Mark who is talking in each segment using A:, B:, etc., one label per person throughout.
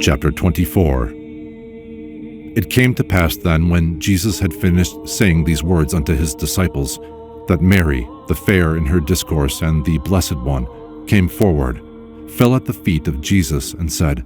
A: Chapter 24. It came to pass then, when Jesus had finished saying these words unto his disciples, that Mary, the fair in her discourse, and the Blessed One, came forward, fell at the feet of Jesus, and said,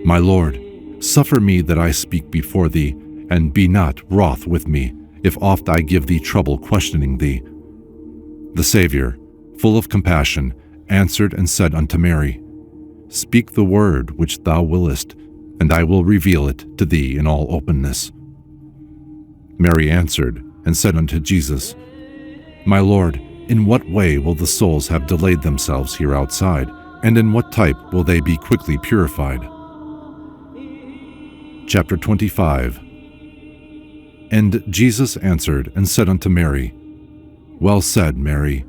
A: My Lord, suffer me that I speak before thee, and be not wroth with me, if oft I give thee trouble questioning thee. The Savior, full of compassion, answered and said unto Mary, Speak the word which thou willest, and I will reveal it to thee in all openness. Mary answered and said unto Jesus, My Lord, in what way will the souls have delayed themselves here outside, and in what type will they be quickly purified? Chapter 25. And Jesus answered and said unto Mary, Well said, Mary,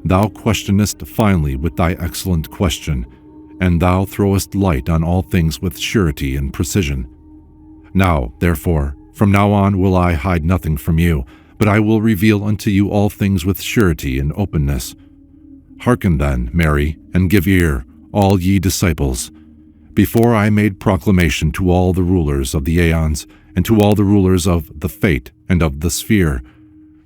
A: thou questionest finely with thy excellent question, and thou throwest light on all things with surety and precision. Now, therefore, from now on will I hide nothing from you, but I will reveal unto you all things with surety and openness. Hearken then, Mary, and give ear, all ye disciples. Before I made proclamation to all the rulers of the aeons, and to all the rulers of the fate and of the sphere,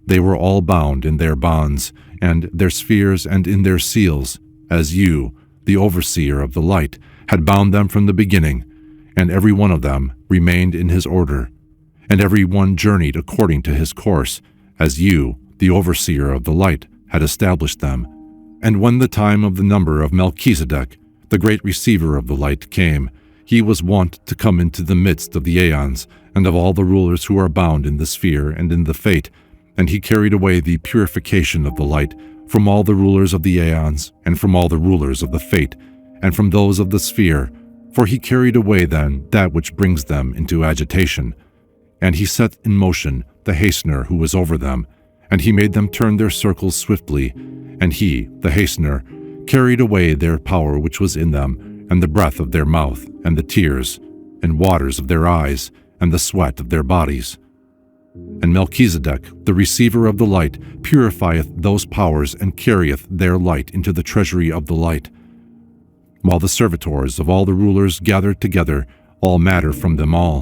A: they were all bound in their bonds, and their spheres and in their seals, as you, the overseer of the light, had bound them from the beginning, and every one of them remained in his order, and every one journeyed according to his course, as you, the overseer of the light, had established them. And when the time of the number of Melchizedek, the great receiver of the light, came, he was wont to come into the midst of the aeons, and of all the rulers who are bound in the sphere and in the fate, and he carried away the purification of the light from all the rulers of the aeons, and from all the rulers of the fate, and from those of the sphere, for he carried away then that which brings them into agitation. And he set in motion the hastener who was over them, and he made them turn their circles swiftly, and he, the hastener, carried away their power which was in them, and the breath of their mouth, and the tears, and waters of their eyes, and the sweat of their bodies. And Melchizedek, the receiver of the light, purifieth those powers, and carrieth their light into the treasury of the light. While the servitors of all the rulers gather together all matter from them all,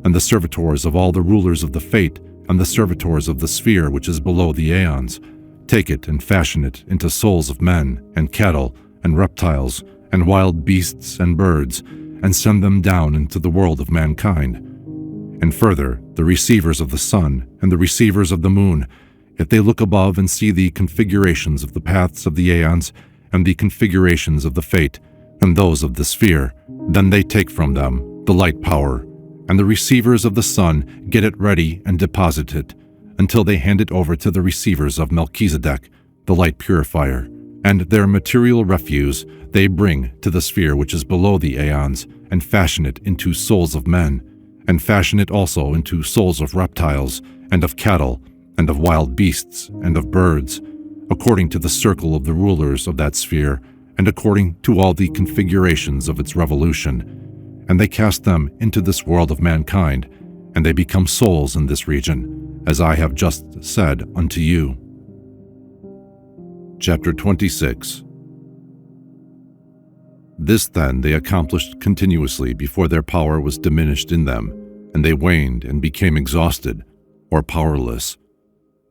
A: and the servitors of all the rulers of the fate, and the servitors of the sphere which is below the aeons, take it and fashion it into souls of men, and cattle, and reptiles, and wild beasts and birds, and send them down into the world of mankind. And further, the receivers of the sun, and the receivers of the moon, if they look above and see the configurations of the paths of the aeons, and the configurations of the fate, and those of the sphere, then they take from them the light power, and the receivers of the sun get it ready and deposit it, until they hand it over to the receivers of Melchizedek, the light purifier, and their material refuse they bring to the sphere which is below the aeons, and fashion it into souls of men, and fashion it also into souls of reptiles, and of cattle, and of wild beasts, and of birds, according to the circle of the rulers of that sphere, and according to all the configurations of its revolution. And they cast them into this world of mankind, and they become souls in this region, as I have just said unto you. Chapter 26. This then they accomplished continuously before their power was diminished in them, and they waned and became exhausted, or powerless.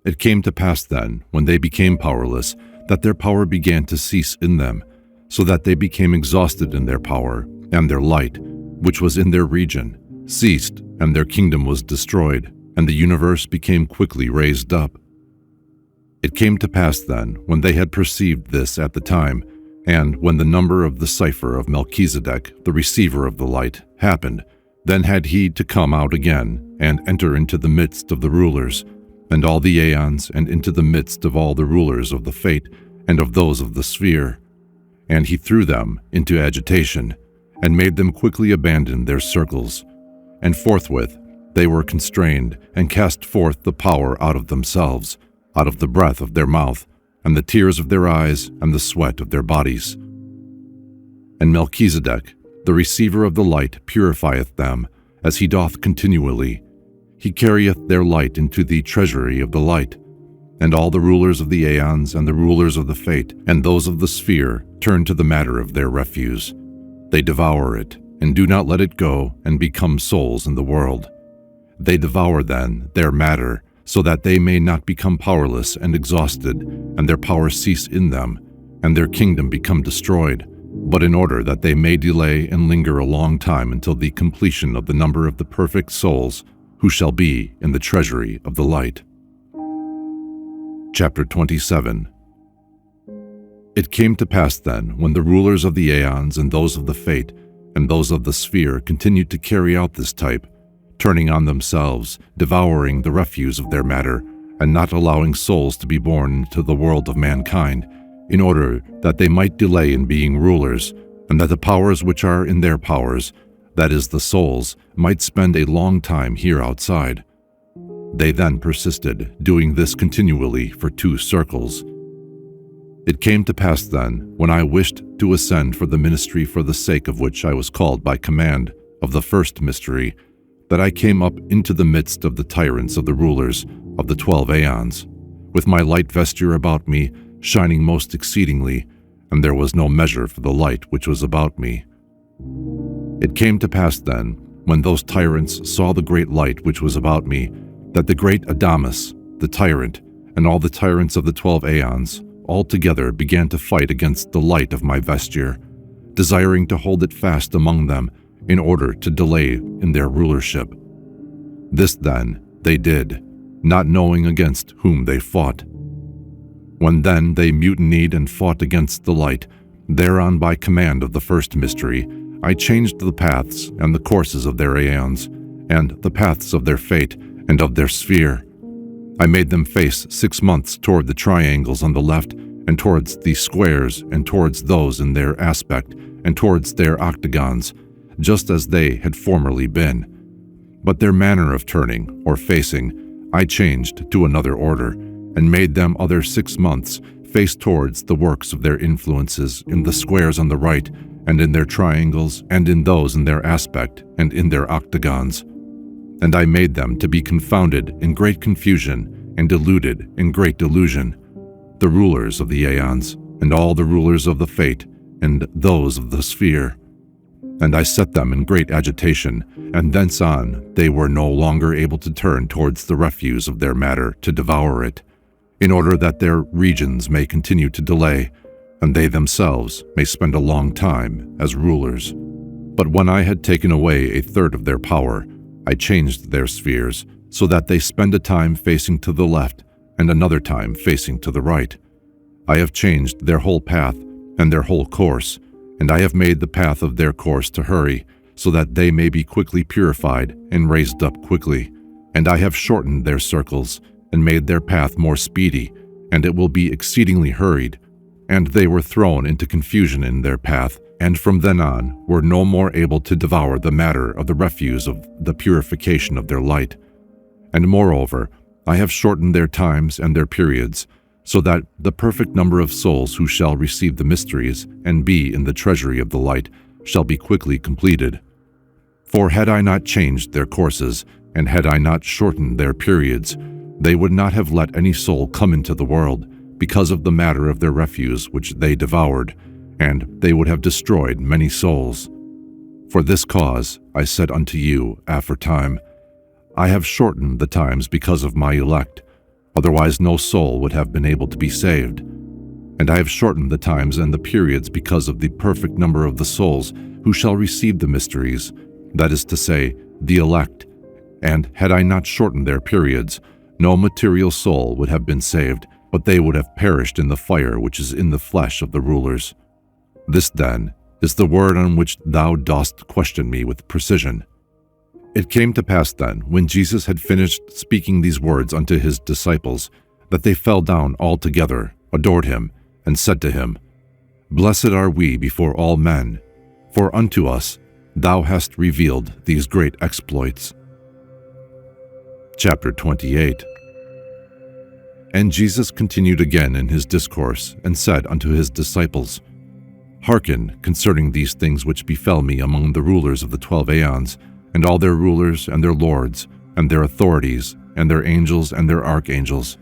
A: It came to pass then, when they became powerless, that their power began to cease in them, so that they became exhausted in their power, and their light, which was in their region, ceased, and their kingdom was destroyed, and the universe became quickly raised up. It came to pass then, when they had perceived this at the time, and when the number of the cipher of Melchizedek, the receiver of the light, happened, then had he to come out again, and enter into the midst of the rulers, and all the aeons, and into the midst of all the rulers of the fate, and of those of the sphere. And he threw them into agitation, and made them quickly abandon their circles. And forthwith they were constrained, and cast forth the power out of themselves, out of the breath of their mouth, and the tears of their eyes, and the sweat of their bodies. And Melchizedek, the receiver of the light, purifieth them, as he doth continually. He carrieth their light into the treasury of the light. And all the rulers of the aeons, and the rulers of the fate, and those of the sphere, turn to the matter of their refuse. They devour it, and do not let it go and become souls in the world. They devour then their matter, so that they may not become powerless and exhausted, and their power cease in them, and their kingdom become destroyed, but in order that they may delay and linger a long time until the completion of the number of the perfect souls who shall be in the treasury of the light. Chapter 27. It came to pass then, when the rulers of the aeons and those of the fate and those of the sphere continued to carry out this type, turning on themselves, devouring the refuse of their matter, and not allowing souls to be born into the world of mankind, in order that they might delay in being rulers, and that the powers which are in their powers, that is the souls, might spend a long time here outside. They then persisted, doing this continually for 2 circles. It came to pass then, when I wished to ascend for the ministry for the sake of which I was called by command of the first mystery, that I came up into the midst of the tyrants of the rulers of the 12 aeons, with my light vesture about me, shining most exceedingly, and there was no measure for the light which was about me. It came to pass then, when those tyrants saw the great light which was about me, that the great Adamus, the tyrant, and all the tyrants of the 12 aeons, all together began to fight against the light of my vesture, desiring to hold it fast among them, in order to delay in their rulership. This then they did, not knowing against whom they fought. When then they mutinied and fought against the light, thereon by command of the first mystery, I changed the paths and the courses of their aeons, and the paths of their fate and of their sphere. I made them face 6 months toward the triangles on the left, and towards the squares, and towards those in their aspect, and towards their octagons, just as they had formerly been. But their manner of turning, or facing, I changed to another order, and made them other 6 months face towards the works of their influences in the squares on the right, and in their triangles, and in those in their aspect, and in their octagons. And I made them to be confounded in great confusion, and deluded in great delusion, the rulers of the aeons, and all the rulers of the fate, and those of the sphere. And I set them in great agitation, and thence on they were no longer able to turn towards the refuse of their matter to devour it, in order that their regions may continue to delay, and they themselves may spend a long time as rulers. But when I had taken away a third of their power, I changed their spheres, so that they spend a time facing to the left, and another time facing to the right. I have changed their whole path and their whole course, and I have made the path of their course to hurry, so that they may be quickly purified and raised up quickly. And I have shortened their circles, and made their path more speedy, and it will be exceedingly hurried. And they were thrown into confusion in their path, and from then on were no more able to devour the matter of the refuse of the purification of their light. And moreover, I have shortened their times and their periods, so that the perfect number of souls who shall receive the mysteries and be in the treasury of the light shall be quickly completed. For had I not changed their courses, and had I not shortened their periods, they would not have let any soul come into the world, because of the matter of their refuse which they devoured, and they would have destroyed many souls. For this cause I said unto you aforetime, I have shortened the times because of my elect, otherwise no soul would have been able to be saved. And I have shortened the times and the periods because of the perfect number of the souls who shall receive the mysteries, that is to say, the elect. And had I not shortened their periods, no material soul would have been saved, but they would have perished in the fire which is in the flesh of the rulers. This, then, is the word on which thou dost question me with precision. It came to pass then, when Jesus had finished speaking these words unto his disciples, that they fell down all together, adored him, and said to him, Blessed are we before all men, for unto us thou hast revealed these great exploits. Chapter 28. And Jesus continued again in his discourse, and said unto his disciples, Hearken concerning these things which befell me among the rulers of the 12 aeons, and all their rulers and their lords, and their authorities, and their angels and their archangels.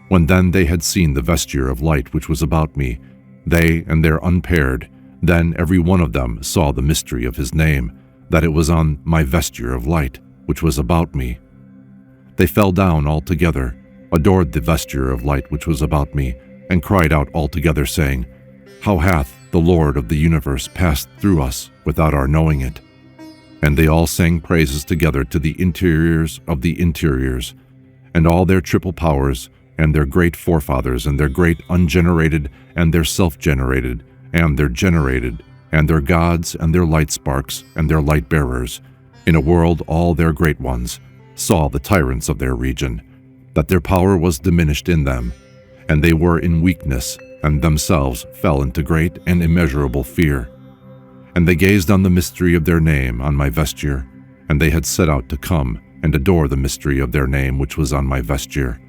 A: When then they had seen the vesture of light which was about me, they and their unpaired, Then every one of them saw the mystery of his name, that it was on my vesture of light, which was about me. They fell down all together, adored the vesture of light which was about me, and cried out all together, saying, How hath the Lord of the universe passed through us without our knowing it? And they all sang praises together to the interiors of the interiors, and all their triple powers, and their great forefathers, and their great ungenerated, and their self-generated, and their generated, and their gods, and their light sparks, and their light bearers, in a world all their great ones, saw the tyrants of their region, that their power was diminished in them, and they were in weakness, and themselves fell into great and immeasurable fear. And they gazed on the mystery of their name on my vesture, and they had set out to come and adore the mystery of their name which was on my vesture.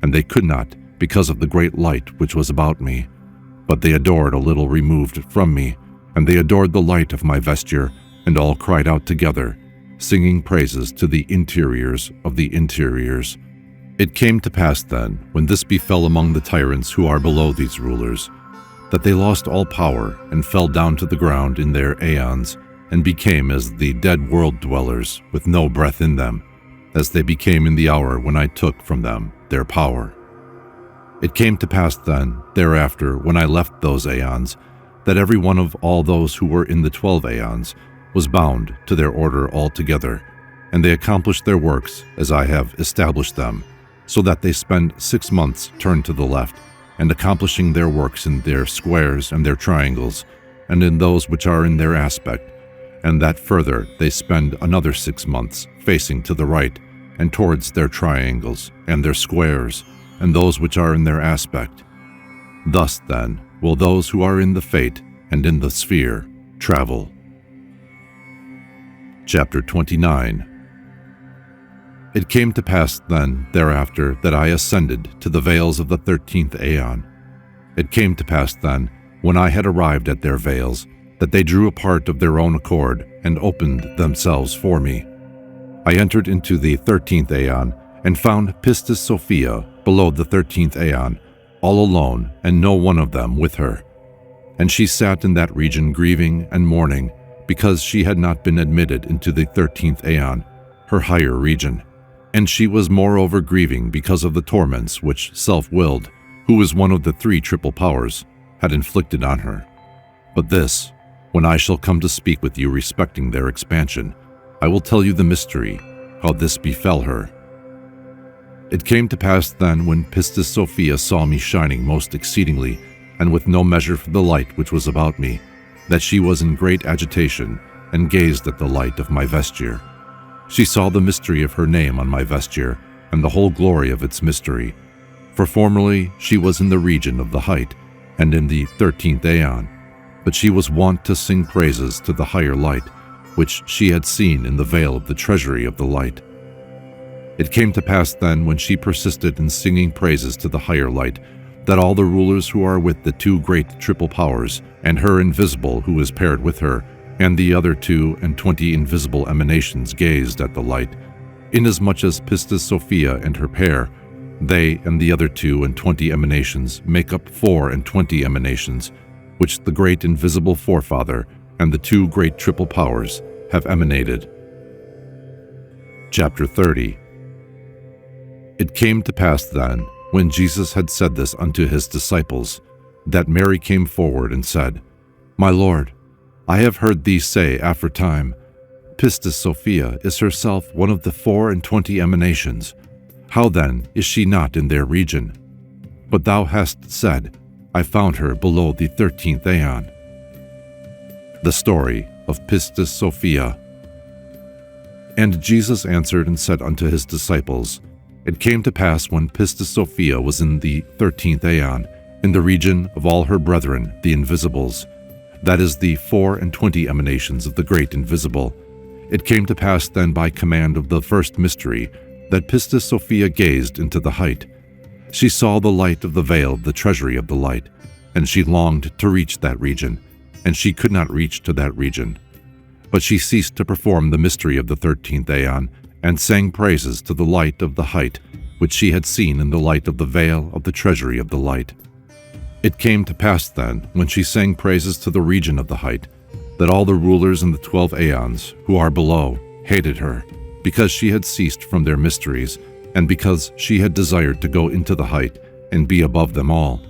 A: And they could not, because of the great light which was about me. But they adored a little removed from me, and they adored the light of my vesture, and all cried out together, singing praises to the interiors of the interiors. It came to pass then, when this befell among the tyrants who are below these rulers, that they lost all power and fell down to the ground in their aeons, and became as the dead world dwellers with no breath in them, as they became in the hour when I took from them their power. It came to pass then, thereafter, when I left those aeons, that every one of all those who were in the 12 aeons was bound to their order altogether, and they accomplished their works as I have established them, so that they spend 6 months turned to the left, and accomplishing their works in their squares and their triangles, and in those which are in their aspect, and that further they spend another 6 months facing to the right, and towards their triangles, and their squares, and those which are in their aspect. Thus, then, will those who are in the fate and in the sphere travel. Chapter 29. It came to pass then, thereafter, that I ascended to the veils of the 13th aeon. It came to pass then, when I had arrived at their veils, that they drew apart of their own accord and opened themselves for me. I entered into the 13th aeon and found Pistis Sophia below the 13th aeon, all alone, and no one of them with her. And she sat in that region grieving and mourning, because she had not been admitted into the 13th aeon, her higher region. And she was moreover grieving because of the torments which self-willed, who is one of the 3 triple powers, had inflicted on her. But this, when I shall come to speak with you respecting their expansion, I will tell you the mystery, how this befell her. It came to pass then, when Pistis Sophia saw me shining most exceedingly, and with no measure for the light which was about me, that she was in great agitation, and gazed at the light of my vesture. She saw the mystery of her name on my vesture, and the whole glory of its mystery. For formerly she was in the region of the height, and in the 13th aeon, but she was wont to sing praises to the higher light, which she had seen in the veil of the treasury of the light. It came to pass then, when she persisted in singing praises to the higher light, that all the rulers who are with the 2 great triple powers, and her invisible who is paired with her, and the other 22 invisible emanations gazed at the light, inasmuch as Pistis Sophia and her pair, they and the other 22 emanations make up 24 emanations, which the great invisible forefather and the 2 great triple powers have emanated. Chapter 30. It came to pass then, when Jesus had said this unto his disciples, that Mary came forward and said, My Lord, I have heard thee say aforetime, Pistis Sophia is herself one of the 24 emanations. How then is she not in their region? But thou hast said, I found her below the 13th aeon. The story of Pistis Sophia. And Jesus answered and said unto his disciples, It came to pass when Pistis Sophia was in the 13th aeon, in the region of all her brethren, the invisibles, that is the 24 emanations of the great invisible. It came to pass then by command of the first mystery, that Pistis Sophia gazed into the height. She saw the light of the veil of the treasury of the light, and she longed to reach that region, and she could not reach to that region. But she ceased to perform the mystery of the 13th aeon, and sang praises to the light of the height, which she had seen in the light of the veil of the treasury of the light. It came to pass then, when she sang praises to the region of the height, that all the rulers in the 12 aeons who are below hated her, because she had ceased from their mysteries, and because she had desired to go into the height and be above them all.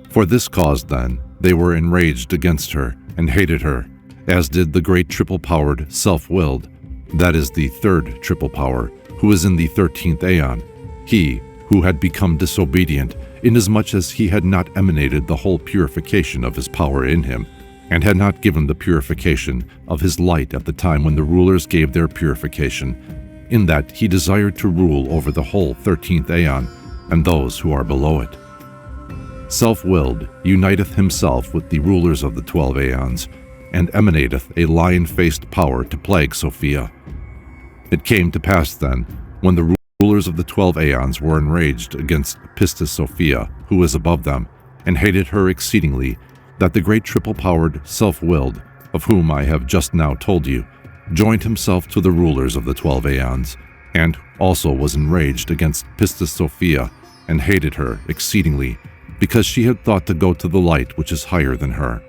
A: For this cause then they were enraged against her and hated her, as did the great triple-powered self-willed, that is the third triple power, who is in the 13th aeon, he who had become disobedient, inasmuch as he had not emanated the whole purification of his power in him, and had not given the purification of his light at the time when the rulers gave their purification, in that he desired to rule over the whole 13th aeon and those who are below it. Self-willed uniteth himself with the rulers of the 12 aeons, and emanateth a lion-faced power to plague Sophia. It came to pass then, when the rulers of the 12 aeons were enraged against Pistis Sophia, who is above them, and hated her exceedingly, that the great triple-powered self-willed, of whom I have just now told you, joined himself to the rulers of the 12 aeons, and also was enraged against Pistis Sophia, and hated her exceedingly, because she had thought to go to the light which is higher than her.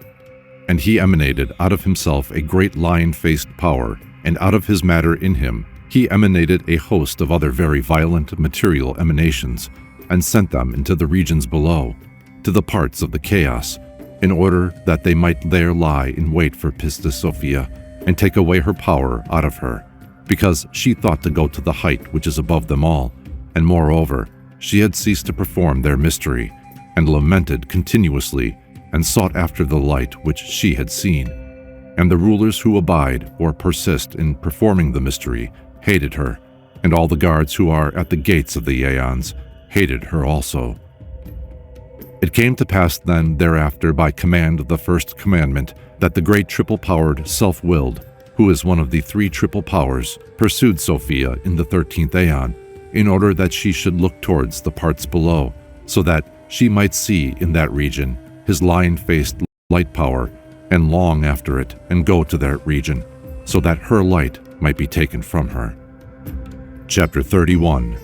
A: And he emanated out of himself a great lion-faced power, and out of his matter in him he emanated a host of other very violent material emanations, and sent them into the regions below, to the parts of the chaos, in order that they might there lie in wait for Pistis Sophia, and take away her power out of her, because she thought to go to the height which is above them all, and moreover, she had ceased to perform their mystery, and lamented continuously, and sought after the light which she had seen. And the rulers who abide or persist in performing the mystery hated her, and all the guards who are at the gates of the aeons hated her also. It came to pass then thereafter by command of the first commandment that the great triple-powered self-willed, who is one of the 3 triple powers, pursued Sophia in the 13th aeon, in order that she should look towards the parts below, so that she might see in that region his lion-faced light power, and long after it, and go to that region, so that her light might be taken from her. Chapter 31.